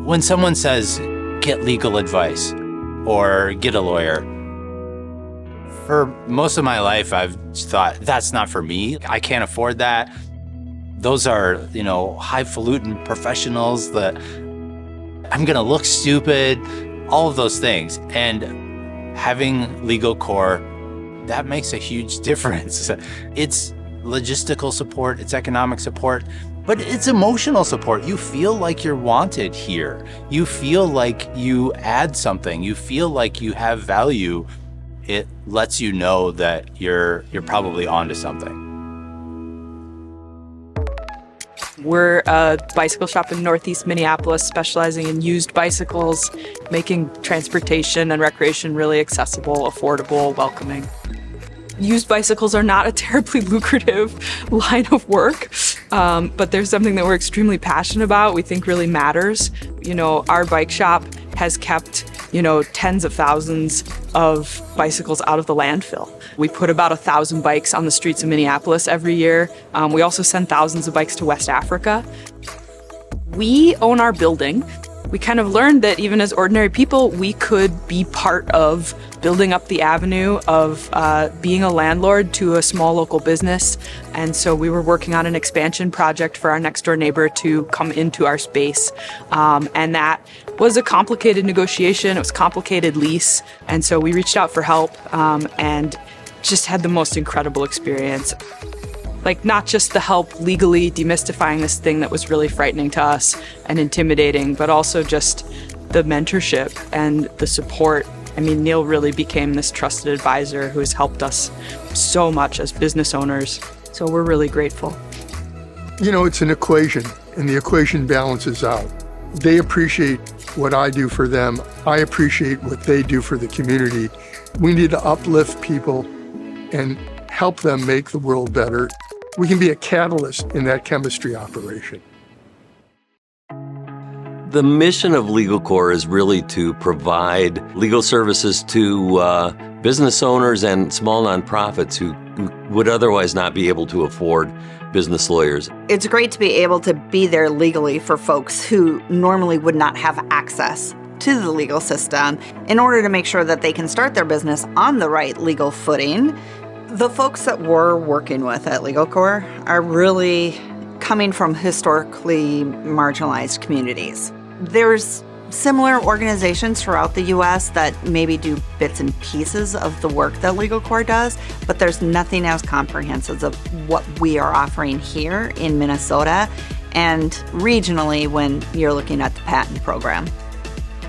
When someone says, get legal advice or get a lawyer, for most of my life, I've thought, that's not for me. I can't afford that. Those are, highfalutin professionals that I'm going to look stupid, all of those things. And having LegalCORPS, that makes a huge difference. It's logistical support, it's economic support, but it's emotional support. You feel like you're wanted here. You feel like you add something. You feel like you have value. It lets you know that you're probably onto something. We're a bicycle shop in Northeast Minneapolis, specializing in used bicycles, making transportation and recreation really accessible, affordable, welcoming. Used bicycles are not a terribly lucrative line of work, but there's something that we're extremely passionate about, we think really matters. Our bike shop has kept, tens of thousands of bicycles out of the landfill. We put about 1,000 bikes on the streets of Minneapolis every year. We also send thousands of bikes to West Africa. We own our building. We kind of learned that even as ordinary people, we could be part of building up the avenue of being a landlord to a small local business. And so we were working on an expansion project for our next door neighbor to come into our space. And that was a complicated negotiation. It was a complicated lease. And so we reached out for help and just had the most incredible experience. Not just the help legally demystifying this thing that was really frightening to us and intimidating, but also just the mentorship and the support. Neil really became this trusted advisor who has helped us so much as business owners. So we're really grateful. It's an equation, and the equation balances out. They appreciate what I do for them. I appreciate what they do for the community. We need to uplift people and help them make the world better. We can be a catalyst in that chemistry operation. The mission of LegalCORPS is really to provide legal services to business owners and small nonprofits who would otherwise not be able to afford business lawyers. It's great to be able to be there legally for folks who normally would not have access to the legal system in order to make sure that they can start their business on the right legal footing. The folks that we're working with at LegalCORPS are really coming from historically marginalized communities. There's similar organizations throughout the U.S. that maybe do bits and pieces of the work that LegalCORPS does, but there's nothing as comprehensive of what we are offering here in Minnesota and regionally when you're looking at the patent program.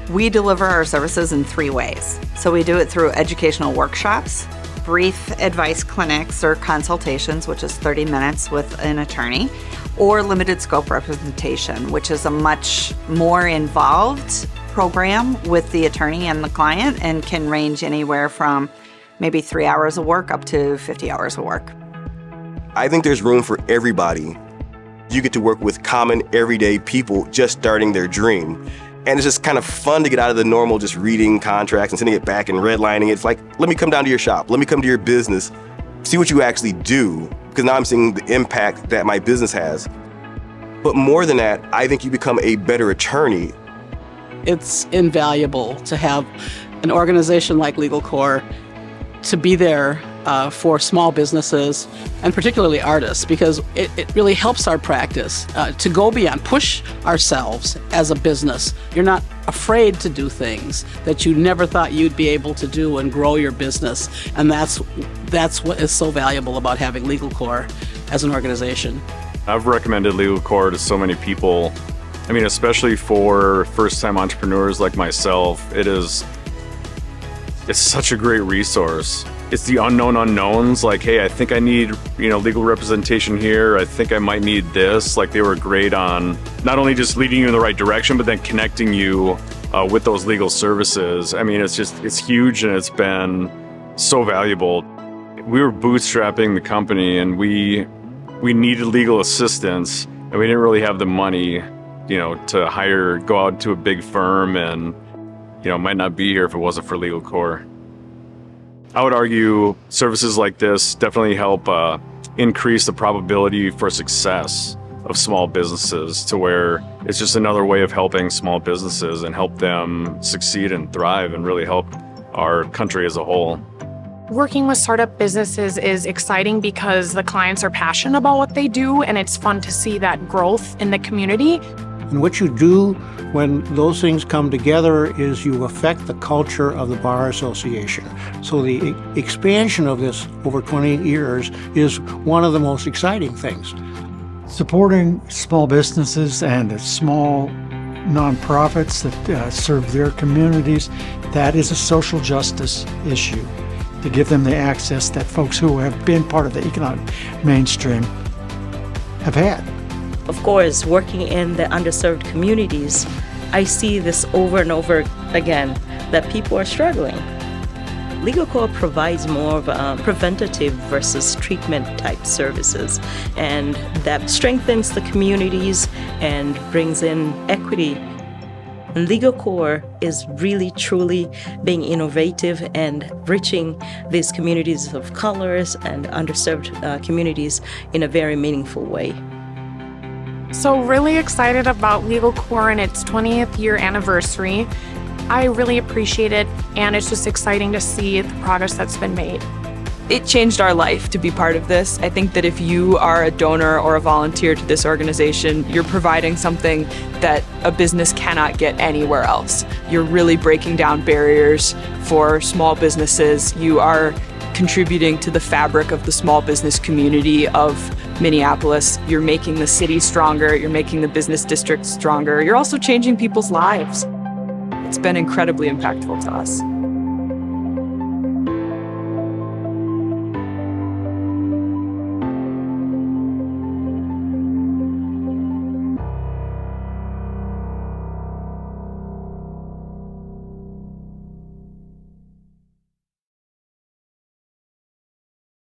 We deliver our services in 3 ways. So we do it through educational workshops, brief advice clinics or consultations, which is 30 minutes with an attorney, or limited scope representation, which is a much more involved program with the attorney and the client and can range anywhere from maybe 3 hours of work up to 50 hours of work. I think there's room for everybody. You get to work with common, everyday people just starting their dream. And it's just kind of fun to get out of the normal just reading contracts and sending it back and redlining it. It's like, let me come down to your shop. Let me come to your business, see what you actually do, because now I'm seeing the impact that my business has. But more than that, I think you become a better attorney. It's invaluable to have an organization like LegalCORPS to be there for small businesses and particularly artists, because it really helps our practice to go beyond, push ourselves as a business. You're not afraid to do things that you never thought you'd be able to do and grow your business. And that's what is so valuable about having LegalCORPS as an organization. I've recommended LegalCORPS to so many people. Especially for first-time entrepreneurs like myself, it's such a great resource. It's the unknown unknowns, like, hey, I think I need, legal representation here. I think I might need this. They were great on not only just leading you in the right direction, but then connecting you with those legal services. It's huge, and it's been so valuable. We were bootstrapping the company, and we needed legal assistance, and we didn't really have the money, to go out to a big firm, and, might not be here if it wasn't for LegalCORPS. I would argue services like this definitely help increase the probability for success of small businesses to where it's just another way of helping small businesses and help them succeed and thrive and really help our country as a whole. Working with startup businesses is exciting because the clients are passionate about what they do, and it's fun to see that growth in the community. And what you do when those things come together is you affect the culture of the Bar Association. So the expansion of this over 20 years is one of the most exciting things. Supporting small businesses and small nonprofits that serve their communities, that is a social justice issue, to give them the access that folks who have been part of the economic mainstream have had. Of course, working in the underserved communities, I see this over and over again, that people are struggling. LegalCORPS provides more of preventative versus treatment type services, and that strengthens the communities and brings in equity. And LegalCORPS is really truly being innovative and reaching these communities of colors and underserved communities in a very meaningful way. So really excited about LegalCORPS and its 20th year anniversary. I really appreciate it, and it's just exciting to see the progress that's been made. It changed our life to be part of this. I think that if you are a donor or a volunteer to this organization, you're providing something that a business cannot get anywhere else. You're really breaking down barriers for small businesses. You are contributing to the fabric of the small business community of Minneapolis. You're making the city stronger. You're making the business district stronger. You're also changing people's lives. It's been incredibly impactful to us.